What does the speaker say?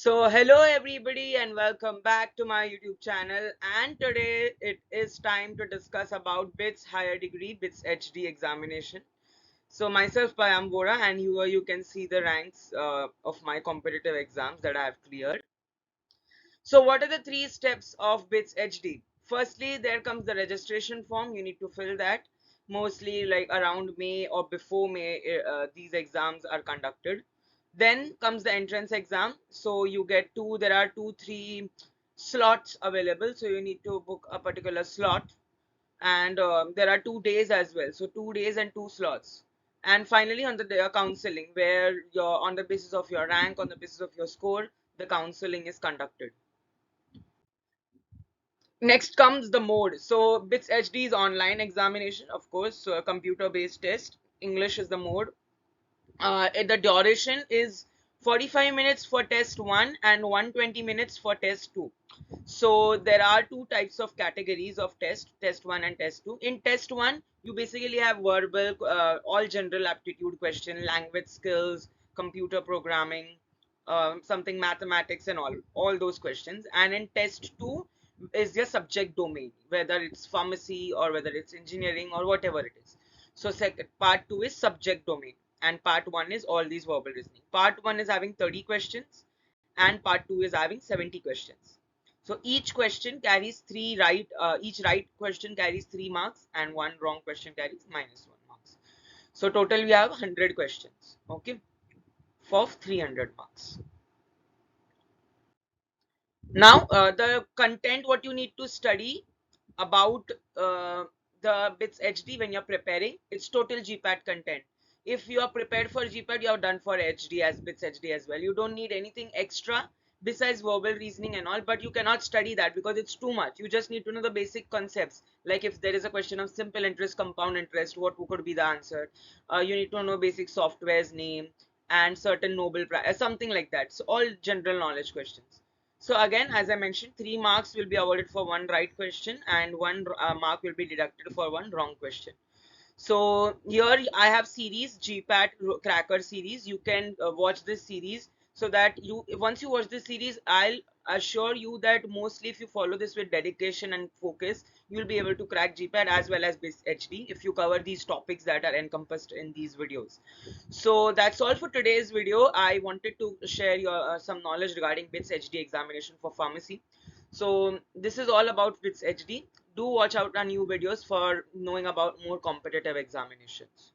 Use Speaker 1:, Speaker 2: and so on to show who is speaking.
Speaker 1: Hello everybody and welcome back to my YouTube channel. And today it is time to discuss about BITS Higher Degree BITS HD examination. So, myself, Payam Vora, and here you can see the ranks of my competitive exams that I have cleared. So, what are the three steps of BITS HD? Firstly, there comes the registration form. You need to fill that. Mostly like around May or before May, these exams are conducted. Then comes the entrance exam. So you get there are 3 slots available. So you need to book a particular slot, and there are 2 days as well. So 2 days and 2 slots. And finally, on the day of counseling, where you're on the basis of your rank, on the basis of your score, the counseling is conducted. Next comes the mode. So BITS HD is online examination, of course, so a computer-based test. English is the mode. The duration is 45 minutes for test 1 and 120 minutes for test 2. So there are two types of categories of test 1 and test 2. In test 1, you basically have verbal, all general aptitude question, language skills, computer programming, something mathematics and all those questions. And in test 2 is your subject domain, whether it's pharmacy or whether it's engineering or whatever it is. So second part 2 is subject domain, and part 1 is all these verbal reasoning. Part 1 is having 30 questions and part 2 is having 70 questions. So each question carries each right question carries 3 marks and one wrong question carries -1 marks. So total we have 100 questions, okay, for 300 marks. Now the content what you need to study about the BITS HD when you're preparing, it's total GPAT content. If you are prepared for GPAT, you have done for HD as BITS HD as well. You don't need anything extra besides verbal reasoning and all, but you cannot study that because it's too much. You just need to know the basic concepts. Like if there is a question of simple interest, compound interest, what could be the answer? You need to know basic software's name and certain Nobel Prize, something like that. So all general knowledge questions. So again, as I mentioned, 3 marks will be awarded for one right question and one mark will be deducted for one wrong question. So here I have series GPAT Cracker series. You can watch this series so that once you watch this series, I'll assure you that mostly if you follow this with dedication and focus, you'll be able to crack GPAT as well as BITS HD if you cover these topics that are encompassed in these videos. So that's all for today's video. I wanted to share your some knowledge regarding BITS HD examination for pharmacy. So this is all about BITS HD. Do watch out our new videos for knowing about more competitive examinations.